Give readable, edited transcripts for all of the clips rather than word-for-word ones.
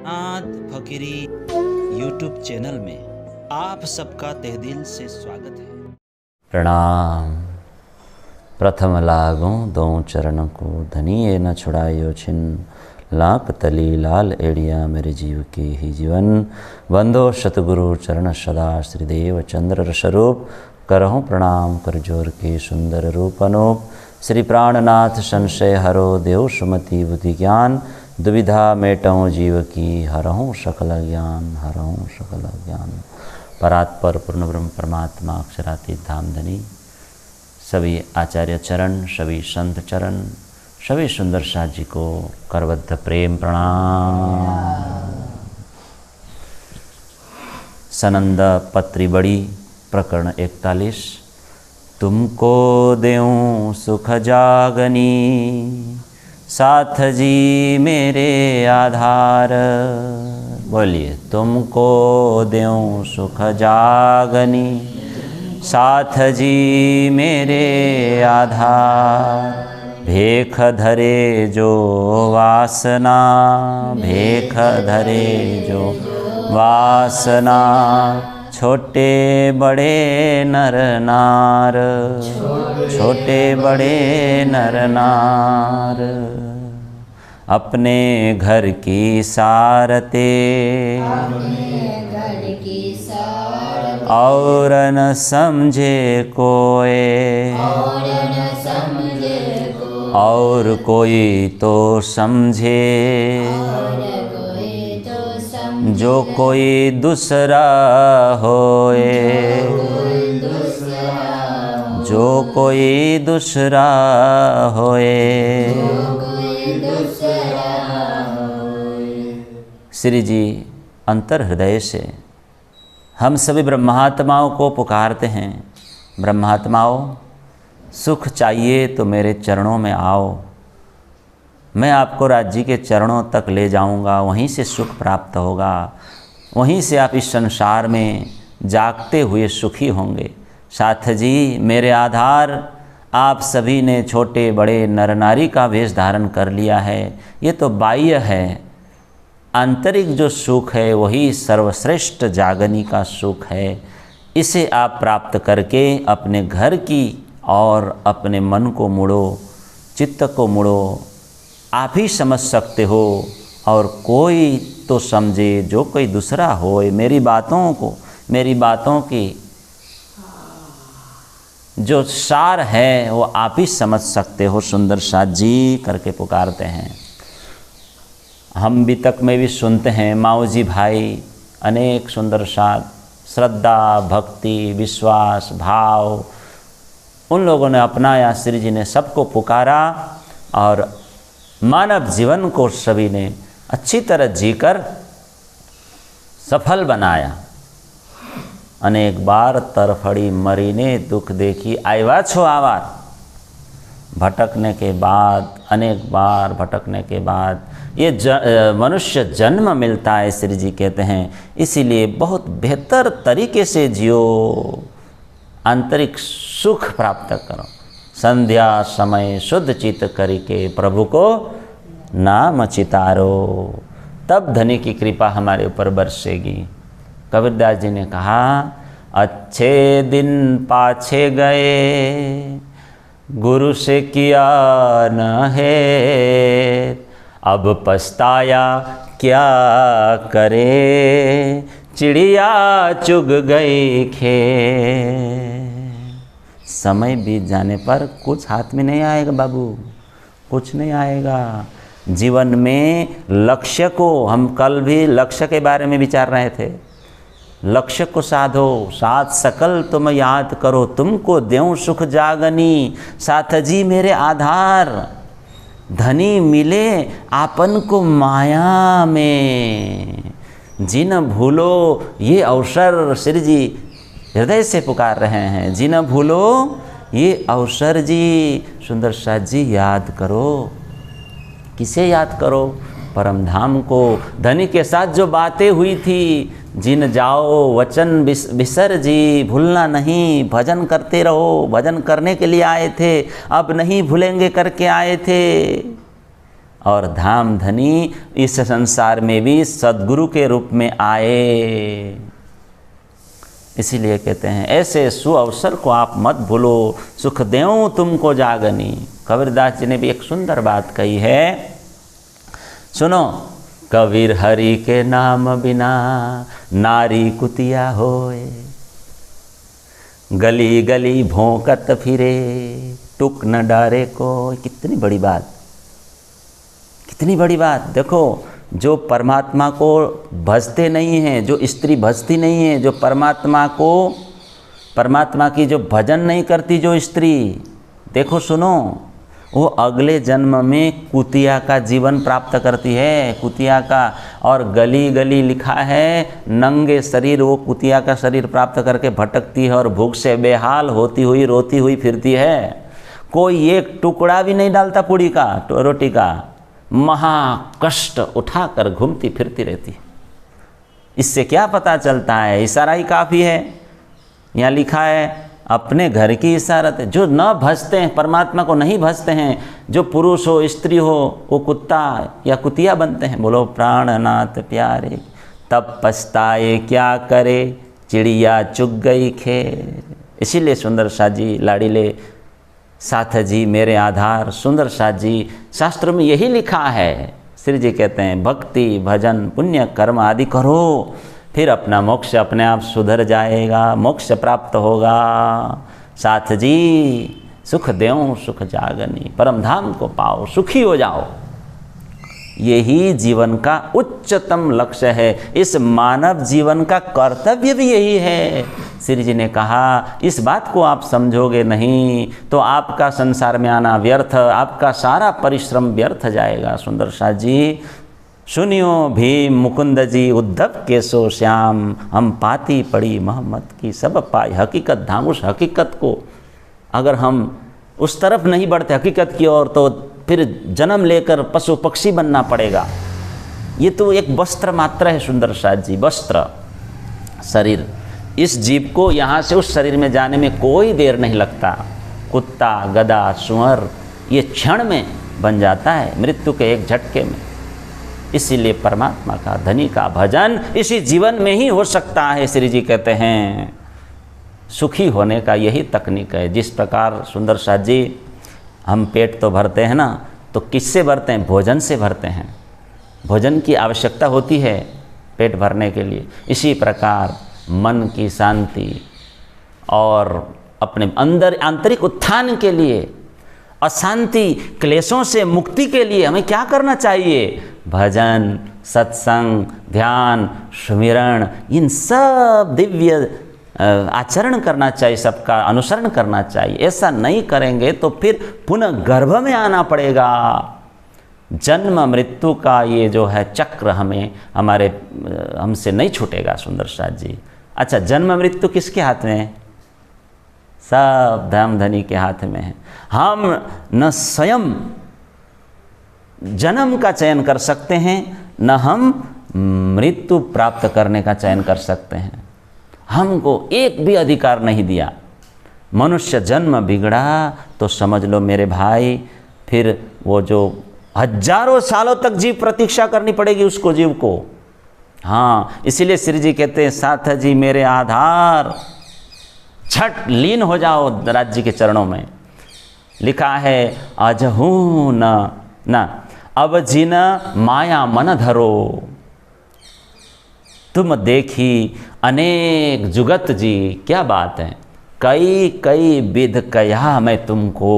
नाथ फकीरी YouTube channel में आप सबका तहे दिल से स्वागत है। प्रणाम। प्रथम लागो दो चरण को धनिये न छुड़ायो छिन, लाख तली लाल एड़िया मेरे जीव के ही जीवन। वंदो सतगुरु चरण सदा श्रीदेव चंद्र स्वरूप, करहूँ प्रणाम कर जोर के सुंदर रूप अनूप। श्री प्राणनाथ संशय हरो देव सुमति बुद्धि ज्ञान, दुविधा मेटऊँ जीव की हरहूँ सकल ज्ञान, हरहूँ सकल ज्ञान। परात्पर पूर्ण ब्रह्म परमात्मा अक्षरातीत धामधनी सभी आचार्य चरण, सभी संत चरण, सभी सुंदर शाह जी को करबद्ध प्रेम प्रणाम। सनंद पत्री बड़ी प्रकरण 41। तुमको देऊं सुख जागनी, साथ जी मेरे आधार। बोलिए, तुमको देऊं सुख जागनी, साथ जी मेरे आधार। भेख धरे जो वासना, भेख धरे जो वासना, छोटे बड़े नर नार, छोटे बड़े नर नार। अपने घर की सारते, और न समझे कोई, और कोई तो समझे, जो कोई दूसरा होए, जो कोई दूसरा होए। श्री जी अंतर हृदय से हम सभी ब्रह्मात्माओं को पुकारते हैं। ब्रह्मात्माओं, सुख चाहिए तो मेरे चरणों में आओ, मैं आपको राज्य के चरणों तक ले जाऊंगा, वहीं से सुख प्राप्त होगा, वहीं से आप इस संसार में जागते हुए सुखी होंगे। साथ जी मेरे आधार, आप सभी ने छोटे बड़े नर नारी का वेश धारण कर लिया है। ये तो बाह्य है, आंतरिक जो सुख है वही सर्वश्रेष्ठ जागनी का सुख है। इसे आप प्राप्त करके अपने घर की और अपने मन को मुड़ो, चित्त को मुड़ो। आप ही समझ सकते हो, और कोई तो समझे, जो कोई दूसरा होए। मेरी बातों को, मेरी बातों की जो सार है वो आप ही समझ सकते हो। सुंदर साथ जी करके पुकारते हैं। हम वितक में भी सुनते हैं, माऊ जी भाई अनेक सुंदर साथ, श्रद्धा भक्ति विश्वास भाव उन लोगों ने अपनाया। श्री जी ने सबको पुकारा और मानव जीवन को सभी ने अच्छी तरह जीकर सफल बनाया। अनेक बार तरफड़ी मरीने दुख देखी, आयवा छो आवार। भटकने के बाद, अनेक बार भटकने के बाद ये मनुष्य जन्म मिलता है, श्री जी कहते हैं। इसीलिए बहुत बेहतर तरीके से जियो, आंतरिक सुख प्राप्त करो। संध्या समय शुद्ध चित्त करके प्रभु को नाम चितारो, तब धनी की कृपा हमारे ऊपर बरसेगी। कबीरदास जी ने कहा, अच्छे दिन पाछे गए, गुरु से किया न है, अब पछताया क्या करे, चिड़िया चुग गई खेत। समय बीत जाने पर कुछ हाथ में नहीं आएगा बाबू, कुछ नहीं आएगा। जीवन में लक्ष्य को, हम कल भी लक्ष्य के बारे में विचार रहे थे। लक्ष्य को साधो, साथ सकल तुम याद करो, तुमको देऊं सुख जागनी, साथ जी मेरे आधार। धनी मिले आपन को माया में, जिन भूलो ये अवसर। श्री जी हृदय से पुकार रहे हैं, जिन भूलो ये अवसर जी। सुंदर साथ जी याद करो। किसे याद करो? परम धाम को। धनी के साथ जो बातें हुई थी, जिन जाओ वचन बिसर जी, भूलना नहीं, भजन करते रहो। भजन करने के लिए आए थे, अब नहीं भूलेंगे करके आए थे। और धाम धनी इस संसार में भी सद्गुरु के रूप में आए। इसीलिए कहते हैं ऐसे सुअवसर को आप मत भूलो, सुख देऊं तुमको जागनी। कबीरदास जी ने भी एक सुंदर बात कही है, सुनो। कबीर हरि के नाम बिना नारी कुतिया होए, गली गली भौंकत फिरे टुक न डारे को। कितनी बड़ी बात, कितनी बड़ी बात। देखो, जो परमात्मा को भजते नहीं हैं, जो स्त्री भजती नहीं है, जो परमात्मा की जो भजन नहीं करती जो स्त्री, देखो सुनो, वो अगले जन्म में कुतिया का जीवन प्राप्त करती है, कुतिया का। और गली गली लिखा है, नंगे शरीर वो कुतिया का शरीर प्राप्त करके भटकती है और भूख से बेहाल होती हुई रोती हुई फिरती है। कोई एक टुकड़ा भी नहीं डालता पूड़ी का, रोटी का, महा कष्ट उठाकर घूमती फिरती रहती है। इससे क्या पता चलता है? इशारा ही काफ़ी है। यहाँ लिखा है अपने घर की इशारत है। जो न भजते हैं, परमात्मा को नहीं भजते हैं, जो पुरुष हो स्त्री हो, वो कुत्ता या कुतिया बनते हैं। बोलो प्राणनाथ प्यारे, तब पछताए क्या करे, चिड़िया चुग गई खेर। इसीलिए सुंदर साथ जी, लाड़ीले साथ जी मेरे आधार, सुंदर साथ जी, शास्त्र में यही लिखा है। श्री जी कहते हैं भक्ति भजन पुण्य कर्म आदि करो, फिर अपना मोक्ष अपने आप सुधर जाएगा, मोक्ष प्राप्त होगा। साथ जी सुख देऊं सुख जागनी, परम धाम को पाओ, सुखी हो जाओ। यही जीवन का उच्चतम लक्ष्य है। इस मानव जीवन का कर्तव्य भी यही है। श्री जी ने कहा इस बात को आप समझोगे नहीं तो आपका संसार में आना व्यर्थ, आपका सारा परिश्रम व्यर्थ जाएगा। सुंदर साथ जी सुनियो भीम मुकुंद जी, उद्धव केशो श्याम, हम पाती पड़ी मोहम्मद की सब पाई हकीकत धाम। उस हकीकत को अगर हम उस तरफ नहीं बढ़ते हकीकत की ओर, तो फिर जन्म लेकर पशु पक्षी बनना पड़ेगा। ये तो एक वस्त्र मात्र है सुंदर साथ जी, वस्त्र शरीर। इस जीव को यहाँ से उस शरीर में जाने में कोई देर नहीं लगता। कुत्ता गधा सुअर ये क्षण में बन जाता है, मृत्यु के एक झटके में। इसीलिए परमात्मा का धनी का भजन इसी जीवन में ही हो सकता है। श्री जी कहते हैं सुखी होने का यही तकनीक है। जिस प्रकार सुंदर साथ जी हम पेट तो भरते हैं ना, तो किससे भरते हैं? भोजन से भरते हैं। भोजन की आवश्यकता होती है पेट भरने के लिए। इसी प्रकार मन की शांति और अपने अंदर आंतरिक उत्थान के लिए, अशांति क्लेशों से मुक्ति के लिए हमें क्या करना चाहिए? भजन, सत्संग, ध्यान, सुमिरण, इन सब दिव्य आचरण करना चाहिए, सबका अनुसरण करना चाहिए। ऐसा नहीं करेंगे तो फिर पुनः गर्भ में आना पड़ेगा। जन्म मृत्यु का ये जो है चक्र हमसे नहीं छूटेगा सुंदर साथ जी। अच्छा, जन्म मृत्यु किसके हाथ में है? सब धम धनी के हाथ में है। हम न स्वयं जन्म का चयन कर सकते हैं, न हम मृत्यु प्राप्त करने का चयन कर सकते हैं। हमको एक भी अधिकार नहीं दिया। मनुष्य जन्म बिगड़ा तो समझ लो मेरे भाई, फिर वो जो हजारों सालों तक जीव प्रतीक्षा करनी पड़ेगी उसको, जीव को। हाँ, इसीलिए श्री जी कहते हैं साथ जी मेरे आधार, छठ लीन हो जाओ राज्य के चरणों में। लिखा है अजहू न अब जिन माया मन धरो, तुम देखी अनेक जुगत जी। क्या बात है, कई कई विध कया मैं तुमको,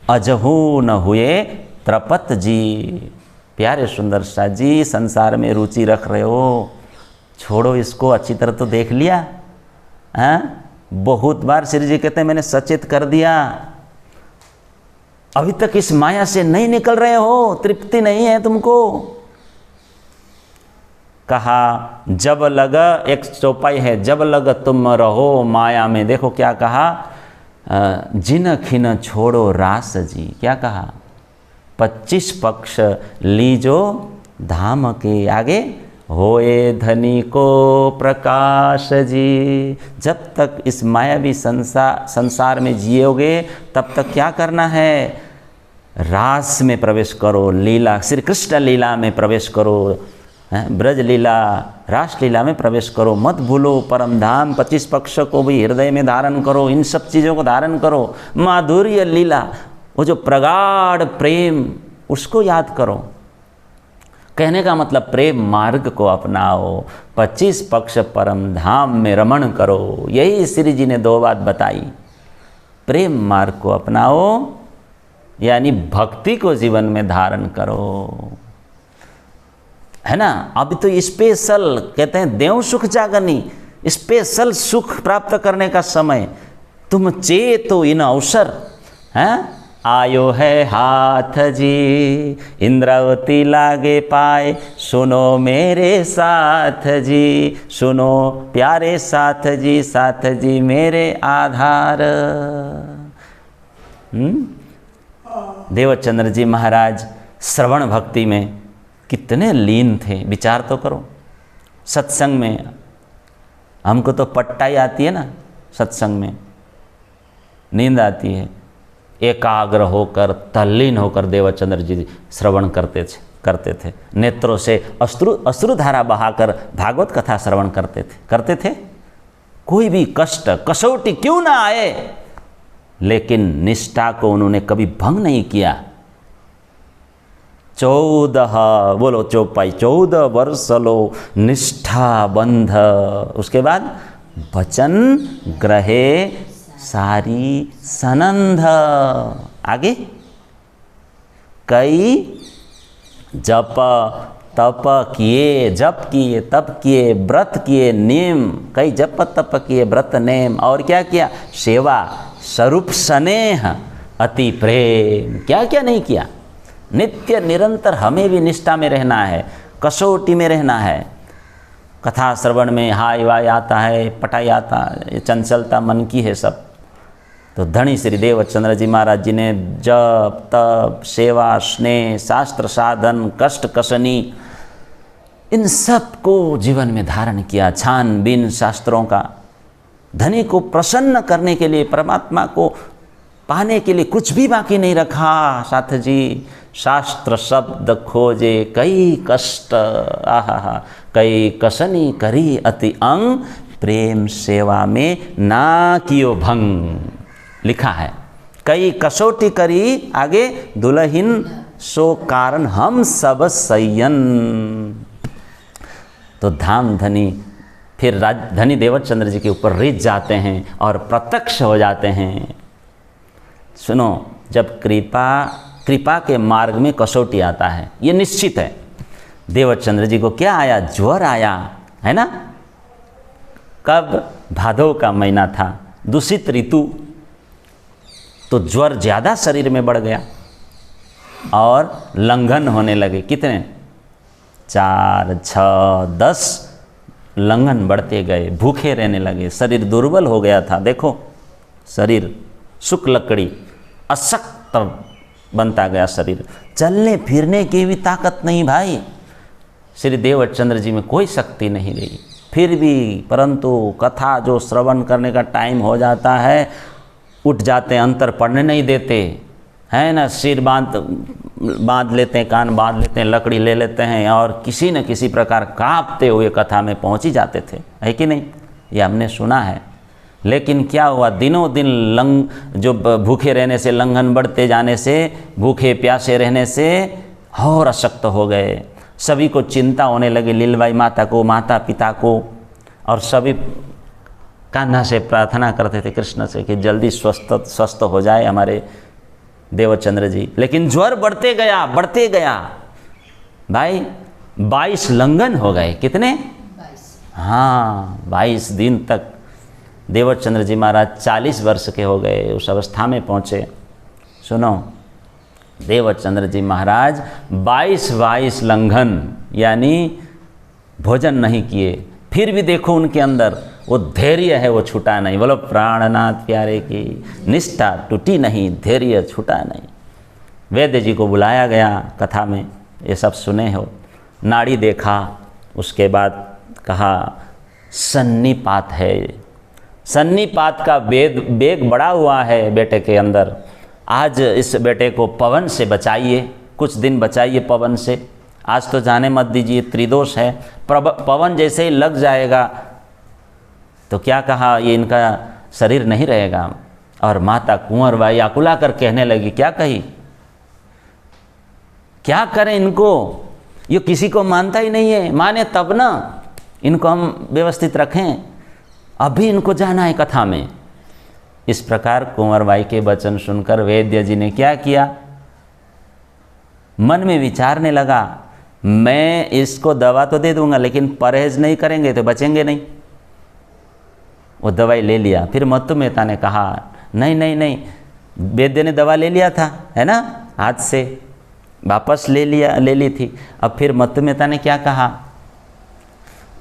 अजहू न हुए त्रपत जी। प्यारे सुंदर साथ जी, संसार में रुचि रख रहे हो, छोड़ो इसको, अच्छी तरह तो देख लिया। बहुत बार श्री जी कहते हैं मैंने सचेत कर दिया, अभी तक इस माया से नहीं निकल रहे हो, तृप्ति नहीं है तुमको। कहा जब लग, एक चौपाई है, जब लग तुम रहो माया में। देखो क्या कहा, जिन खिन छोड़ो रास जी। क्या कहा, 25 पक्ष लीजो धाम के, आगे होए धनी को प्रकाश जी। जब तक इस मायावी संसार में जियोगे तब तक क्या करना है? रास में प्रवेश करो, लीला श्री कृष्ण लीला में प्रवेश करो, ब्रज लीला रास लीला में प्रवेश करो, मत भूलो परम धाम 25 पक्ष को भी हृदय में धारण करो, इन सब चीज़ों को धारण करो, माधुर्य लीला, वो जो प्रगाढ़ प्रेम उसको याद करो। कहने का मतलब प्रेम मार्ग को अपनाओ, 25 पक्ष परम धाम में रमण करो, यही श्री जी ने 2 बात बताई। प्रेम मार्ग को अपनाओ यानी भक्ति को जीवन में धारण करो, है ना। अब तो स्पेशल कहते हैं देव सुख जागनी, स्पेशल सुख प्राप्त करने का समय, तुम चेतो इन अवसर, हैं आयो है हाथ जी, इंद्रावती लागे पाए, सुनो मेरे साथ जी, सुनो प्यारे साथ जी मेरे आधार। देवचंद्र जी महाराज श्रवण भक्ति में कितने लीन थे, विचार तो करो। सत्संग में हमको तो पट्टाई आती है ना, सत्संग में नींद आती है, एकाग्र होकर तल्लीन होकर देवचंद्र जी श्रवण करते थे, नेत्रों से अश्रुधारा बहाकर भागवत कथा श्रवण करते थे। कोई भी कष्ट कसौटी क्यों ना आए, लेकिन निष्ठा को उन्होंने कभी भंग नहीं किया। 14 वर्ष लो निष्ठा बंध, उसके बाद वचन ग्रहे सारी सनंध। आगे कई जप तप किए, जप किए तप किए, व्रत किए नेम, कई जप तप किए व्रत नेम, और क्या किया, सेवा स्वरूप स्नेह अति प्रेम, क्या क्या नहीं किया। नित्य निरंतर हमें भी निष्ठा में रहना है, कसौटी में रहना है। कथा श्रवण में हाय वाय आता है, पटाई आता है, चंचलता मन की है सब। तो धनी श्री देवचंद्र जी महाराज जी ने जप तप सेवा स्नेह शास्त्र साधन कष्ट कसनी इन सब को जीवन में धारण किया। छानबीन शास्त्रों का, धनी को प्रसन्न करने के लिए, परमात्मा को पाने के लिए कुछ भी बाकी नहीं रखा। साथ जी शास्त्र शब्द खोजे कई कष्ट, आहा कई कसनी करी अति अंग, प्रेम सेवा में ना कियो भंग, लिखा है। कई कसौटी करी, आगे दुल्हिन सो कारण हम सब सयन। तो धाम धनी फिर धनी देवचंद्र जी के ऊपर रिझ जाते हैं और प्रत्यक्ष हो जाते हैं। सुनो, जब कृपा के मार्ग में कसौटी आता है, ये निश्चित है। देवचंद्र जी को क्या आया, ज्वर आया, है ना। कब, भादव का महीना था, दूषित ऋतु, तो ज्वर ज़्यादा शरीर में बढ़ गया और लंघन होने लगे। कितने, 4, 6, 10 लंघन बढ़ते गए, भूखे रहने लगे, शरीर दुर्बल हो गया था। देखो शरीर शुक्ल लकड़ी, अशक्त बनता गया शरीर, चलने फिरने की भी ताकत नहीं भाई। श्री देवचंद्र जी में कोई शक्ति नहीं रही। फिर भी परंतु कथा जो श्रवण करने का टाइम हो जाता है, उठ जाते हैं, अंतर पढ़ने नहीं देते हैं ना, सिर बांध लेते हैं, कान बांध लेते हैं, लकड़ी ले लेते हैं और किसी न किसी प्रकार कांपते हुए कथा में पहुंच ही जाते थे, है कि नहीं, ये हमने सुना है। लेकिन क्या हुआ, दिनों दिन जो भूखे रहने से, लंघन बढ़ते जाने से, भूखे प्यासे रहने से और अशक्त हो गए। सभी को चिंता होने लगी, लीलबाई माता को, माता पिता को, और सभी कान्हा से प्रार्थना करते थे कृष्ण से कि जल्दी स्वस्थ हो जाए हमारे देवचंद्र जी। लेकिन ज्वर बढ़ते गया भाई, 22 लंघन हो गए। कितने, 22। हाँ, 22 दिन तक देवचंद्र जी महाराज 40 वर्ष के हो गए, उस अवस्था में पहुँचे। सुनो, देवचंद्र जी महाराज 22 लंघन यानी भोजन नहीं किए, फिर भी देखो उनके अंदर वो धैर्य है, वो छूटा नहीं। बोलो प्राणनाथ प्यारे की, निष्ठा टूटी नहीं, धैर्य छूटा नहीं। वैद्य जी को बुलाया गया कथा में, ये सब सुने हो। नाड़ी देखा, उसके बाद कहा सन्निपात है, सन्निपात का वेग बढ़ा हुआ है बेटे के अंदर, आज इस बेटे को पवन से बचाइए, कुछ दिन बचाइए पवन से, आज तो जाने मत दीजिए, त्रिदोष है। पवन जैसे ही लग जाएगा तो क्या कहा, ये इनका शरीर नहीं रहेगा। और माता कुंवरबाई आकुला कर कहने लगी, क्या कही, क्या करें इनको, ये किसी को मानता ही नहीं है, माने तब ना इनको हम व्यवस्थित रखें, अभी इनको जाना है कथा में। इस प्रकार कुंवरबाई के वचन सुनकर वैद्य जी ने क्या किया, मन में विचारने लगा, मैं इसको दवा तो दे दूंगा लेकिन परहेज नहीं करेंगे तो बचेंगे नहीं। वो दवाई ले लिया। फिर मत्तु मेहता ने कहा, नहीं नहीं नहीं, वैद्य ने दवा ले लिया था, है ना, हाथ से वापस ले ली थी। अब फिर मत्तु मेहता ने क्या कहा,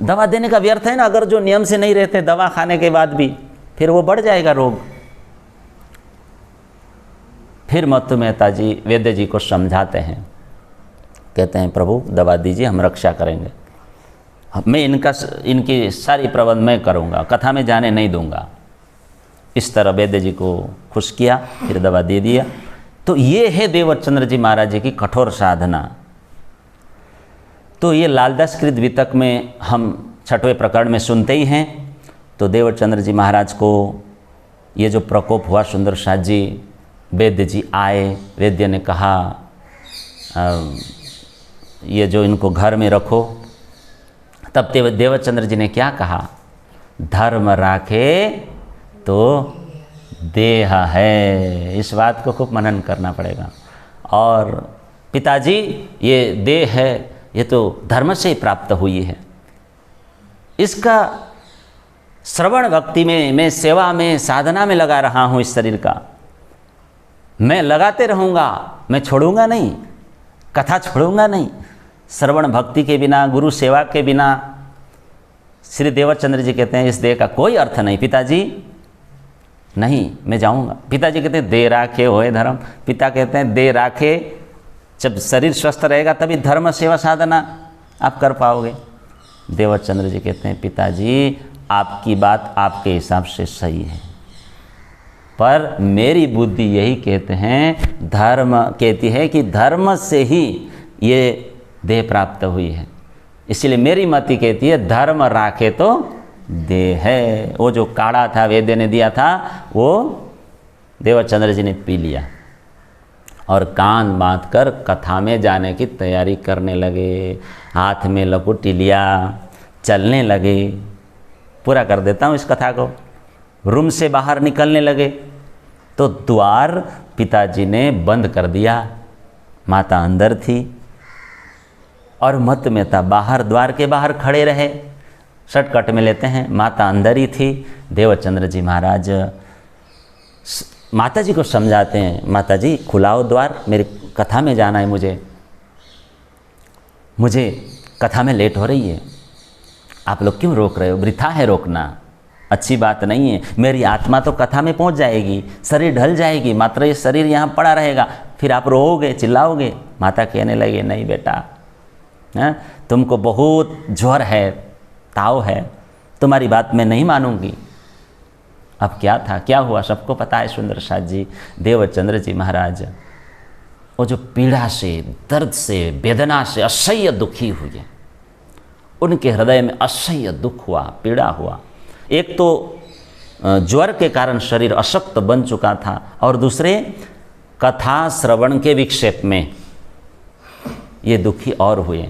दवा देने का व्यर्थ है ना, अगर जो नियम से नहीं रहते दवा खाने के बाद भी, फिर वो बढ़ जाएगा रोग। फिर मत्तु मेहता जी वैद्य जी को समझाते हैं, कहते हैं प्रभु दवा दीजिए, हम रक्षा करेंगे, मैं इनकी सारी प्रबंध मैं करूँगा, कथा में जाने नहीं दूंगा। इस तरह वैद्य जी को खुश किया, फिर दवा दे दिया। तो ये है देवचंद्र जी महाराज जी की कठोर साधना। तो ये लालदास कृत वितक में हम 6वें प्रकरण में सुनते ही हैं। तो देवचंद्र जी महाराज को ये जो प्रकोप हुआ, सुंदर साथ जी, वैद्य जी आए, वैद्य ने कहा ये जो इनको घर में रखो। तब देवचंद्र जी ने क्या कहा, धर्म राखे तो देह है। इस बात को खूब मनन करना पड़ेगा। और पिताजी ये देह है, ये तो धर्म से ही प्राप्त हुई है, इसका श्रवण भक्ति में, मैं सेवा में, साधना में लगा रहा हूँ, इस शरीर का मैं लगाते रहूँगा, मैं छोड़ूंगा नहीं, कथा छोड़ूंगा नहीं। श्रवण भक्ति के बिना, गुरु सेवा के बिना, श्री देवचंद्र जी कहते हैं इस देह का कोई अर्थ नहीं। पिताजी नहीं, मैं जाऊंगा। पिताजी कहते हैं दे राखे होए धर्म। पिता कहते हैं दे राखे, जब शरीर स्वस्थ रहेगा तभी धर्म सेवा साधना आप कर पाओगे। देवचंद्र जी कहते हैं पिताजी आपकी बात आपके हिसाब से सही है, पर मेरी बुद्धि यही कहते हैं, धर्म कहती है कि धर्म से ही ये देह प्राप्त हुई है, इसलिए मेरी मति कहती है धर्म राखे तो देह है। वो जो काढ़ा था वैद्य ने दिया था, वो देवचंद्र जी ने पी लिया और कान बांध कर कथा में जाने की तैयारी करने लगे। हाथ में लकुटी लिया, चलने लगे। पूरा कर देता हूँ इस कथा को। रूम से बाहर निकलने लगे तो द्वार पिताजी ने बंद कर दिया। माता अंदर थी और मत्तु मेहता बाहर, द्वार के बाहर खड़े रहे। शॉर्टकट में लेते हैं, माता अंदर ही थी। देवचंद्र जी महाराज माता जी को समझाते हैं, माता जी खुलाओ द्वार, मेरी कथा में जाना है, मुझे कथा में लेट हो रही है, आप लोग क्यों रोक रहे हो, वृथा है रोकना, अच्छी बात नहीं है। मेरी आत्मा तो कथा में पहुंच जाएगी, शरीर ढल जाएगी, मात्र ये शरीर यहाँ पड़ा रहेगा, फिर आप रोओगे, चिल्लाओगे। माता कहने लगे नहीं बेटा, तुमको बहुत ज्वर है, ताव है, तुम्हारी बात मैं नहीं मानूंगी। अब क्या था, क्या हुआ, सबको पता है सुंदर साथ जी। देवचंद्र जी महाराज वो जो पीड़ा से, दर्द से, वेदना से असह्य दुखी हुए, उनके हृदय में असह्य दुख हुआ, पीड़ा हुआ। एक तो ज्वर के कारण शरीर अशक्त बन चुका था, और दूसरे कथा श्रवण के विक्षेप में ये दुखी और हुए,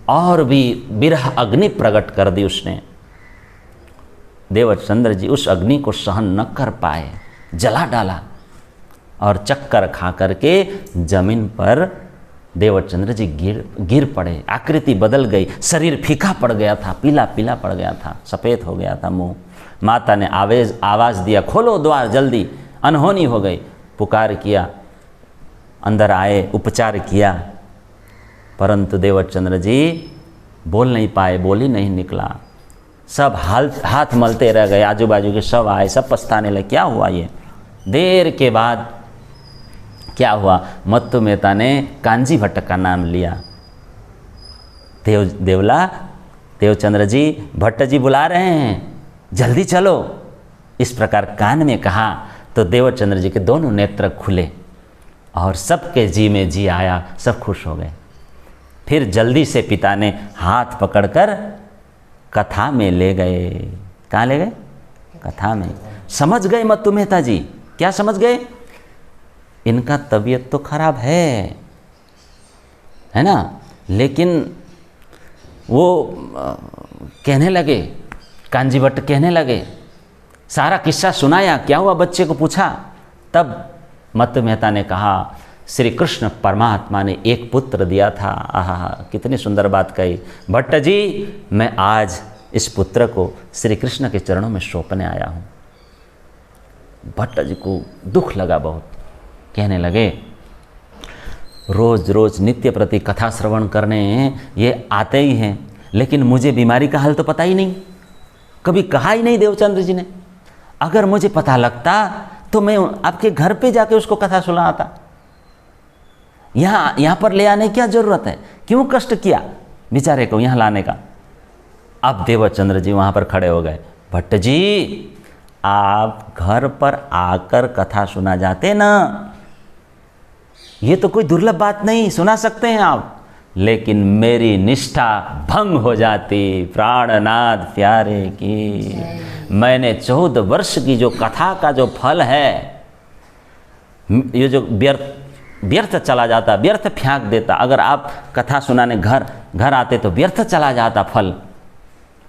और भी विरह अग्नि प्रकट कर दी उसने। देवचंद्र जी उस अग्नि को सहन न कर पाए, जला डाला और चक्कर खा करके जमीन पर देवचंद्र जी गिर पड़े। आकृति बदल गई, शरीर फीका पड़ गया था, पीला पीला पड़ गया था, सफ़ेद हो गया था मुंह। माता ने आवाज़ दिया, खोलो द्वार जल्दी, अनहोनी हो गई। पुकार किया, अंदर आए, उपचार किया, परंतु देवचंद्र जी बोल नहीं पाए, बोल ही नहीं निकला। सब हाथ मलते रह गए, आजू बाजू के सब आए, सब पछताने लगे, क्या हुआ ये। देर के बाद क्या हुआ, मत्तु मेहता ने कांजी भट्ट का नाम लिया। देवचंद्र जी, भट्ट जी बुला रहे हैं, जल्दी चलो, इस प्रकार कान में कहा। तो देवचंद्र जी के दोनों नेत्र खुले और सबके जी में जी आया, सब खुश हो गए। फिर जल्दी से पिता ने हाथ पकड़कर कथा में ले गए। कहाँ ले गए? कथा में। समझ गए मत्तु मेहता जी? क्या समझ गए? इनका तबीयत तो खराब है ना, लेकिन वो कहने लगे, कांजी भट्ट कहने लगे, सारा किस्सा सुनाया, क्या हुआ बच्चे को पूछा। तब मत्तु मेहता ने कहा, श्री कृष्ण परमात्मा ने एक पुत्र दिया था। आहा, कितनी सुंदर बात कही। भट्ट जी, मैं आज इस पुत्र को श्री कृष्ण के चरणों में सौंपने आया हूँ। भट्ट जी को दुख लगा बहुत। कहने लगे, रोज रोज नित्य प्रति कथा श्रवण करने ये आते ही हैं, लेकिन मुझे बीमारी का हाल तो पता ही नहीं, कभी कहा ही नहीं देवचंद्र जी ने। अगर मुझे पता लगता तो मैं आपके घर पे जाके उसको कथा सुनाता। यहाँ पर ले आने की क्या जरूरत है? क्यों कष्ट किया बेचारे को यहाँ लाने का? अब देवचंद्र जी वहाँ पर खड़े हो गए। भट्ट जी, आप घर पर आकर कथा सुना जाते ना, ये तो कोई दुर्लभ बात नहीं, सुना सकते हैं आप, लेकिन मेरी निष्ठा भंग हो जाती। प्राणनाथ प्यारे की, मैंने 14 वर्ष की जो कथा का जो फल है, ये जो व्यर्थ चला जाता, व्यर्थ फेंक देता। अगर आप कथा सुनाने घर आते तो व्यर्थ चला जाता फल।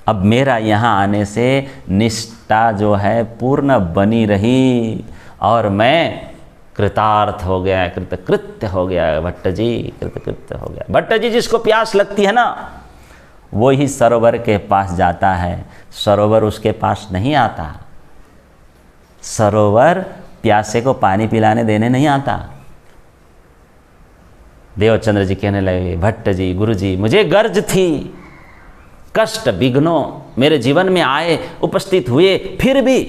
अब मेरा यहाँ आने से निष्ठा जो है पूर्ण बनी रही और मैं कृतार्थ हो गया, कृतकृत्य हो गया। भट्ट जी कृतकृत्य हो गया। भट्ट जी, जिसको प्यास लगती है ना, वो ही सरोवर के पास जाता है, सरोवर उसके पास नहीं आता। सरोवर प्यासे को पानी पिलाने देने नहीं आता। देवचंद्र जी कहने लगे, भट्ट जी, गुरु जी, मुझे गर्ज थी, कष्ट विघ्नों मेरे जीवन में आए, उपस्थित हुए, फिर भी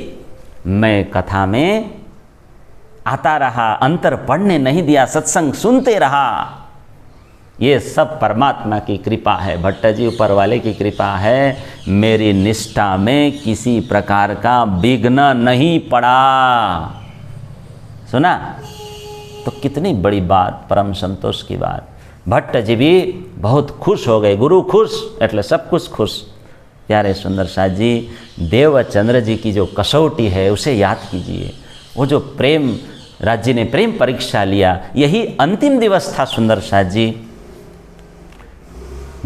मैं कथा में आता रहा, अंतर पढ़ने नहीं दिया, सत्संग सुनते रहा। ये सब परमात्मा की कृपा है भट्ट जी, ऊपर वाले की कृपा है। मेरी निष्ठा में किसी प्रकार का विघ्न नहीं पड़ा। सुना? तो कितनी बड़ी बात, परम संतोष की बात। भट्ट जी भी बहुत खुश हो गए। गुरु खुश એટલે सब कुछ खुश। प्यारे सुंदर साथ जी, देवचंद्र जी की जो कसौटी है उसे याद कीजिए। वो जो प्रेम, राज जी ने प्रेम परीक्षा लिया, यही अंतिम दिवस था सुंदर साथ जी।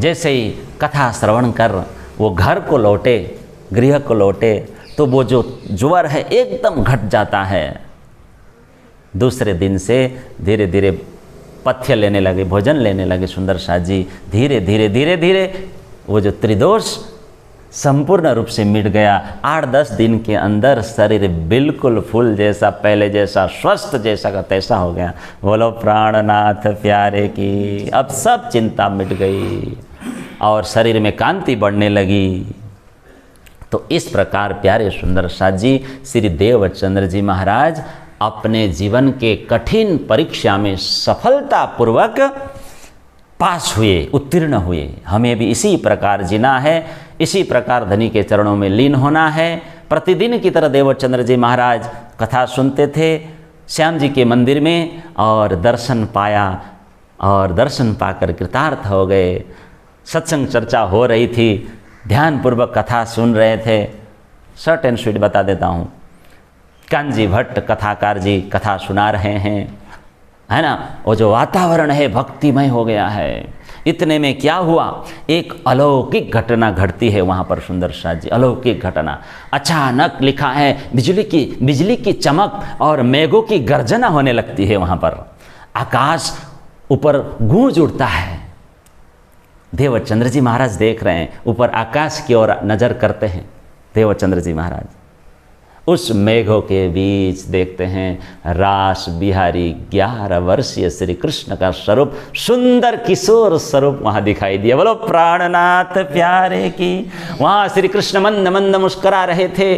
जैसे ही कथा श्रवण कर वो घर को लौटे, गृह को लौटे, तो वो जो ज्वर है एकदम घट जाता है। दूसरे दिन से धीरे धीरे पथ्य लेने लगे, भोजन लेने लगे सुंदर साथ जी। धीरे धीरे वो जो त्रिदोष संपूर्ण रूप से मिट गया। 8-10 दिन के अंदर शरीर बिल्कुल फूल जैसा, पहले जैसा, स्वस्थ जैसा का तैसा हो गया। बोलो प्राणनाथ प्यारे की। अब सब चिंता मिट गई और शरीर में कांति बढ़ने लगी। तो इस प्रकार प्यारे सुंदर साथ जी, श्री देवचंद्र जी महाराज अपने जीवन के कठिन परीक्षा में सफलतापूर्वक पास हुए, उत्तीर्ण हुए। हमें भी इसी प्रकार जीना है, इसी प्रकार धनी के चरणों में लीन होना है। प्रतिदिन की तरह देवचंद्र जी महाराज कथा सुनते थे श्याम जी के मंदिर में और दर्शन पाया और दर्शन पाकर कृतार्थ हो गए। सत्संग चर्चा हो रही थी, ध्यानपूर्वक कथा सुन रहे थे। शॉर्ट एंड स्वीट बता देता हूँ। कांजी भट्ट कथाकार जी कथा सुना रहे हैं, है ना। वो जो वातावरण है भक्तिमय हो गया है। इतने में क्या हुआ, एक अलौकिक घटना घटती है वहाँ पर सुंदर साथ जी। अलौकिक घटना, अचानक लिखा है बिजली की चमक और मेघों की गर्जना होने लगती है वहाँ पर। आकाश ऊपर गूंज उठता है। देवचंद्र जी महाराज देख रहे हैं, ऊपर आकाश की ओर नजर करते हैं देवचंद्र जी महाराज। उस मेघों के बीच देखते हैं रास बिहारी 11 वर्षीय श्री कृष्ण का स्वरूप, सुंदर किशोर स्वरूप वहाँ दिखाई दिया। बोलो प्राणनाथ प्यारे की। वहाँ श्री कृष्ण मंद मंद मुस्करा रहे थे।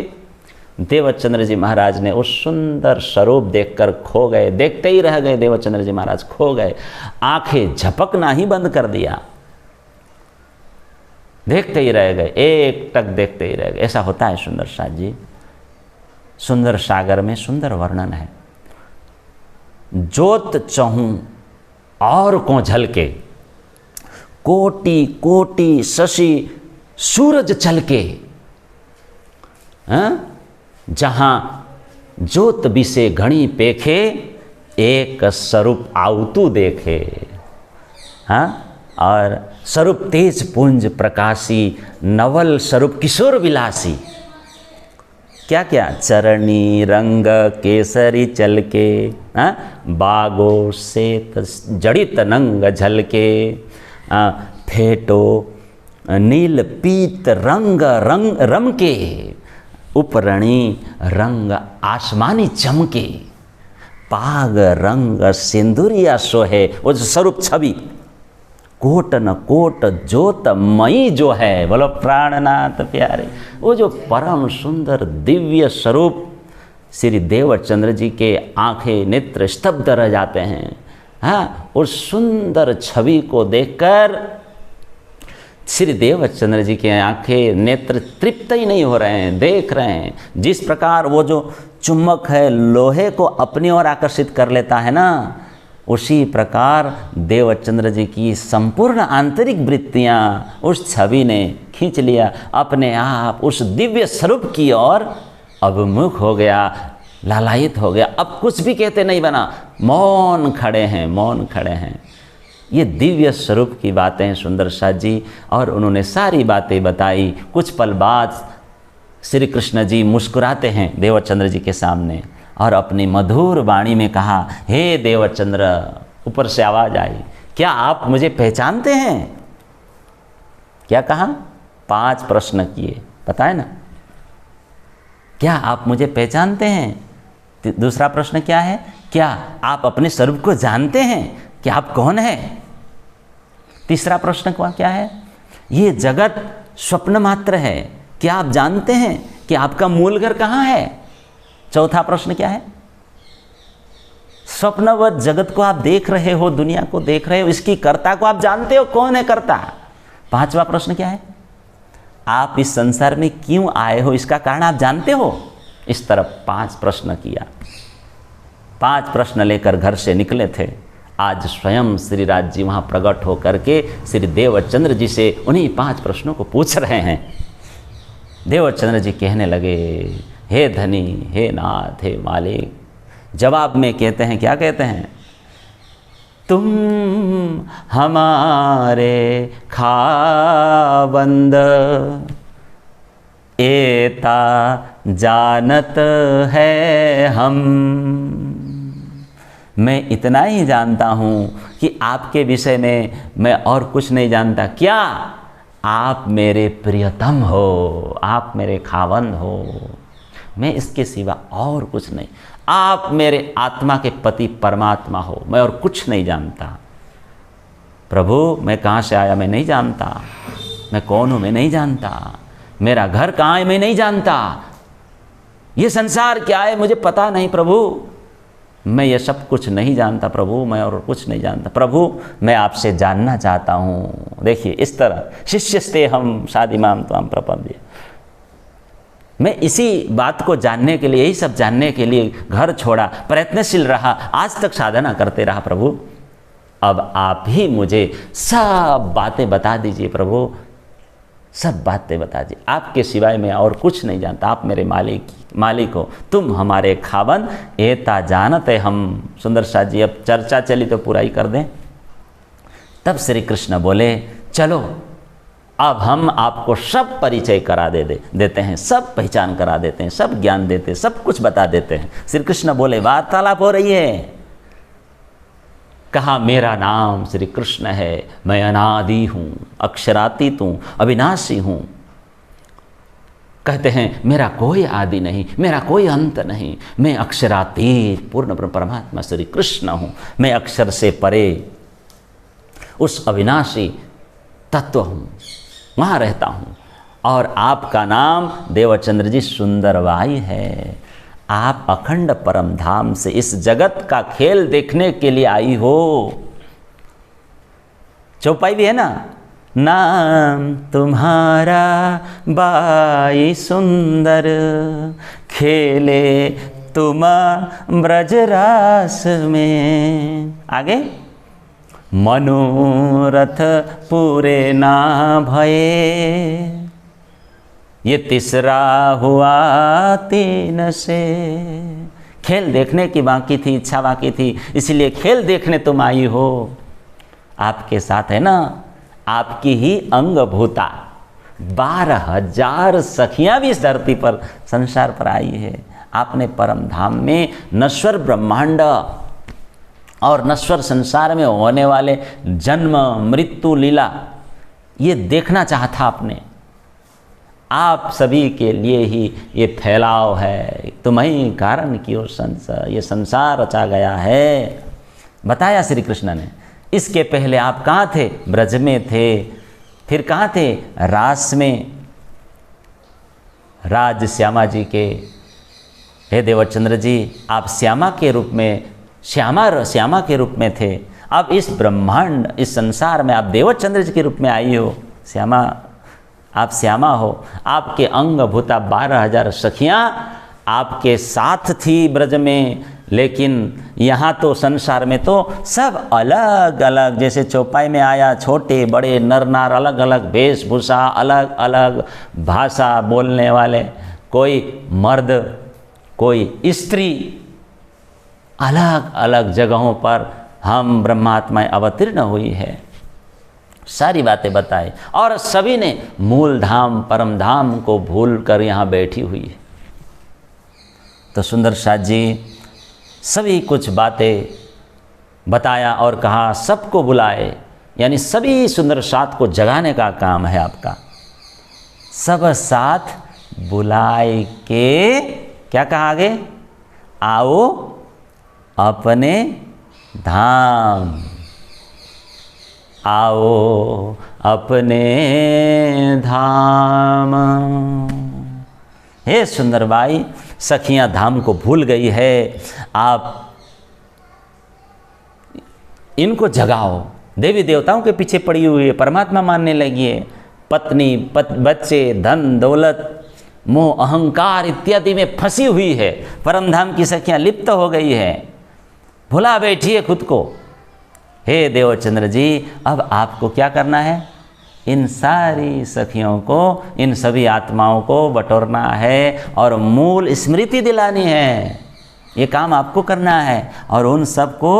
देवचंद्र जी महाराज ने उस सुंदर स्वरूप देखकर खो गए, देखते ही रह गए। देवचंद्र जी महाराज खो गए, आंखें झपकना ही बंद कर दिया, देखते ही रह गए, एक टक देखते ही रह गए। ऐसा होता है सुंदर साथ जी। सुंदर सागर में सुंदर वर्णन है। जोत चहूँ और को झलके, कोटि कोटि शशि सूरज चलके। जहाँ जोत बिसे घणी पेखे, एक स्वरूप आवतु देखे। हाँ, और स्वरूप तेज पुंज प्रकाशी, नवल स्वरूप किशोर विलासी। क्या क्या? चरणी रंग केसरी चलके, बागो से जड़ित नंग झलके, फेटो नील पीत रंग रंग रमके, उपरणी रंग आसमानी चमके, पाग रंग सिंदूरिया सोहे। वो जो स्वरूप छवि, कोट न कोट जोत मई जो है, बोलो प्राणनाथ प्यारे। वो जो परम सुंदर दिव्य स्वरूप श्री देवचंद्र जी के आंखें नेत्र स्तब्ध रह जाते हैं। हाँ, उस सुंदर छवि को देखकर श्री देवचंद्र जी के आंखें नेत्र तृप्त ही नहीं हो रहे हैं, देख रहे हैं। जिस प्रकार वो जो चुम्बक है लोहे को अपनी ओर आकर्षित कर लेता है ना, उसी प्रकार देवचंद्र जी की संपूर्ण आंतरिक वृत्तियाँ उस छवि ने खींच लिया अपने आप, उस दिव्य स्वरूप की ओर अभिमुख हो गया, लालायित हो गया। अब कुछ भी कहते नहीं बना, मौन खड़े हैं, मौन खड़े हैं। ये दिव्य स्वरूप की बातें सुंदर साथ जी, और उन्होंने सारी बातें बताई। कुछ पल बाद श्री कृष्ण जी मुस्कुराते हैं देवचंद्र जी के सामने और अपनी मधुर वाणी में कहा, हे देवचंद्र, ऊपर से आवाज़ आई, क्या आप मुझे पहचानते हैं? क्या कहा? 5 प्रश्न किए, पता है ना? क्या आप मुझे पहचानते हैं? दूसरा प्रश्न क्या है? क्या आप अपने स्वरूप को जानते हैं कि आप कौन हैं? तीसरा प्रश्न क्या है? ये जगत स्वप्न मात्र है, क्या आप जानते हैं कि आपका मूल घर कहाँ है? चौथा प्रश्न क्या है? स्वप्नवत जगत को आप देख रहे हो, दुनिया को देख रहे हो, इसकी कर्ता को आप जानते हो, कौन है कर्ता? 5वां प्रश्न क्या है? आप इस संसार में क्यों आए हो, इसका कारण आप जानते हो? इस तरफ 5 प्रश्न किया। 5 प्रश्न लेकर घर से निकले थे। आज स्वयं श्री राज जी वहाँ प्रकट होकर के श्री देवचंद्र जी से उन्हीं 5 प्रश्नों को पूछ रहे हैं। देवचंद्र जी कहने लगे, हे धनी, हे नाथ, हे मालिक। जवाब में कहते हैं, क्या कहते हैं? तुम हमारे खाबंद, एता जानत है हम। मैं इतना ही जानता हूँ कि आपके विषय में मैं और कुछ नहीं जानता। क्या? आप मेरे प्रियतम हो, आप मेरे खावंद हो, मैं इसके सिवा और कुछ नहीं। आप मेरे आत्मा के पति परमात्मा हो, मैं और कुछ नहीं जानता। प्रभु, मैं कहाँ से आया मैं नहीं जानता, मैं कौन हूँ मैं नहीं जानता, मेरा घर कहाँ है मैं नहीं जानता, ये संसार क्या है मुझे पता नहीं। प्रभु, मैं ये सब कुछ नहीं जानता। प्रभु, मैं और कुछ नहीं जानता। प्रभु, मैं आपसे जानना चाहता हूँ। देखिए, इस तरह शिष्यस्ते हम साधिमाम त्वाम प्रपद्ये। मैं इसी बात को जानने के लिए, यही सब जानने के लिए घर छोड़ा, प्रयत्नशील रहा, आज तक साधना करते रहा। प्रभु, अब आप ही मुझे सब बातें बता दीजिए। प्रभु, सब बातें बता दीजिए। आपके सिवाय मैं और कुछ नहीं जानता। आप मेरे मालिक हो, तुम हमारे खाबन, एता जानते हम। सुंदर साथ जी, अब चर्चा चली तो पूरा ही कर दें। तब श्री कृष्ण बोले, चलो अब हम आपको सब परिचय करा देते हैं, सब पहचान करा देते हैं, सब ज्ञान देते हैं, सब कुछ बता देते हैं। श्री कृष्ण बोले, वार्तालाप हो रही है। कहा, मेरा नाम श्री कृष्ण है, मैं अनादि हूँ, अक्षरातीत हूँ, अविनाशी हूँ। कहते हैं, मेरा कोई आदि नहीं, मेरा कोई अंत नहीं, मैं अक्षरातीत पूर्ण परमात्मा श्री कृष्ण हूँ। मैं अक्षर से परे उस अविनाशी तत्व हूँ, वहाँ रहता हूँ। और आपका नाम देवचंद्र जी सुंदरबाई है। आप अखंड परम धाम से इस जगत का खेल देखने के लिए आई हो। चौपाई भी है ना, नाम तुम्हारा बाई सुंदर, खेले तुम ब्रजरास में। आगे, मनोरथ पूरे ना भये, ये तीसरा हुआ 3 से। खेल देखने की बाकी थी, इच्छा बाकी थी, इसलिए खेल देखने तुम आई हो। आपके साथ है ना आपकी ही अंगभूता 12,000 सखियां भी इस धरती पर संसार पर आई है। आपने परम धाम में नश्वर ब्रह्मांड और नश्वर संसार में होने वाले जन्म मृत्यु लीला ये देखना चाहा था आपने। आप सभी के लिए ही ये फैलाव है, तुम्हीं कारण की ओर ये संसार रचा गया है, बताया श्री कृष्ण ने। इसके पहले आप कहाँ थे? ब्रज में थे। फिर कहाँ थे? रास में, राज श्यामा जी के। हे देवचंद्र जी, आप श्यामा के रूप में, श्यामा के रूप में थे। अब इस ब्रह्मांड, इस संसार में आप देवचंद्र जी के रूप में आई हो। श्यामा, आप श्यामा हो। आपके अंग भूता 12,000 सखियाँ आपके साथ थी ब्रज में, लेकिन यहाँ तो संसार में तो सब अलग अलग, जैसे चौपाई में आया, छोटे बड़े नर नार अलग अलग वेशभूषा, अलग अलग भाषा बोलने वाले, कोई मर्द कोई स्त्री, अलग अलग जगहों पर हम ब्रह्मात्माएं अवतीर्ण हुई है। सारी बातें बताए और सभी ने मूल धाम परम धाम को भूल कर यहाँ बैठी हुई है। तो सुंदर साथ जी सभी कुछ बातें बताया और कहा सबको बुलाए, यानी सभी सुंदर साथ को जगाने का काम है आपका। सब साथ बुलाए के क्या कहा आगे? आओ अपने धाम, आओ अपने धाम। हे सुंदर बाई, सखियां धाम को भूल गई है, आप इनको जगाओ। देवी देवताओं के पीछे पड़ी हुई है, परमात्मा मानने लगी है। पत्नी बच्चे धन दौलत मोह अहंकार इत्यादि में फंसी हुई है। परम धाम की सखियां लिप्त हो गई है, भुला बैठी है खुद को। हे देवचंद्र जी, अब आपको क्या करना है? इन सारी सखियों को, इन सभी आत्माओं को बटोरना है और मूल स्मृति दिलानी है। ये काम आपको करना है और उन सबको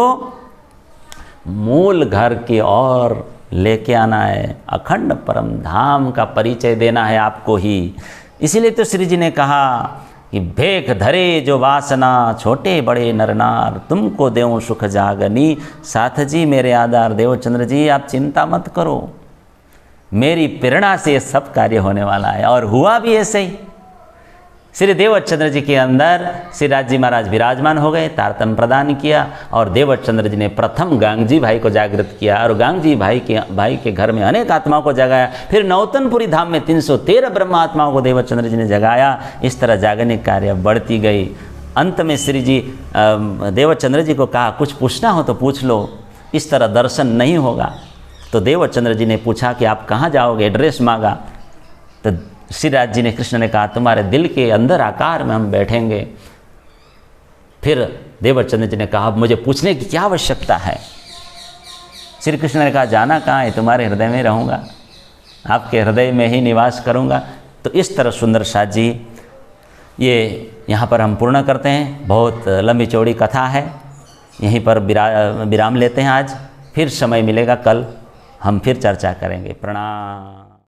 मूल घर की ओर लेके आना है। अखंड परम धाम का परिचय देना है आपको ही। इसीलिए तो श्री जी ने कहा कि भेख धरे जो वासना, छोटे बड़े नरनार, तुमको देऊं सुख जागनी। साथ जी मेरे आधार देवचंद्र जी, आप चिंता मत करो, मेरी प्रेरणा से ये सब कार्य होने वाला है। और हुआ भी ऐसे ही। श्री देवचंद्र जी के अंदर श्री राज जी महाराज विराजमान हो गए, तारतम प्रदान किया और देवचंद्र जी ने प्रथम गांगजी भाई को जागृत किया और गांगजी भाई के घर में अनेक आत्माओं को जगाया। फिर नौतनपुरी धाम में 313 ब्रह्म आत्माओं को देवचंद्र जी ने जगाया। इस तरह जागने कार्य बढ़ती गई। अंत में श्री जी देवचंद्र जी को कहा कुछ पूछना हो तो पूछ लो, इस तरह दर्शन नहीं होगा। तो देवचंद्र जी ने पूछा कि आप कहाँ जाओगे, एड्रेस मांगा। तो श्री राज जी ने, कृष्ण ने कहा तुम्हारे दिल के अंदर आकार में हम बैठेंगे। फिर देवचंद्र जी ने कहा मुझे पूछने की क्या आवश्यकता है? श्री कृष्ण ने कहा जाना कहाँ है, तुम्हारे हृदय में रहूँगा, आपके हृदय में ही निवास करूँगा। तो इस तरह सुंदर साथ जी ये यहाँ पर हम पूर्ण करते हैं। बहुत लंबी चौड़ी कथा है, यहीं पर विराम लेते हैं आज। फिर समय मिलेगा, कल हम फिर चर्चा करेंगे। प्रणाम।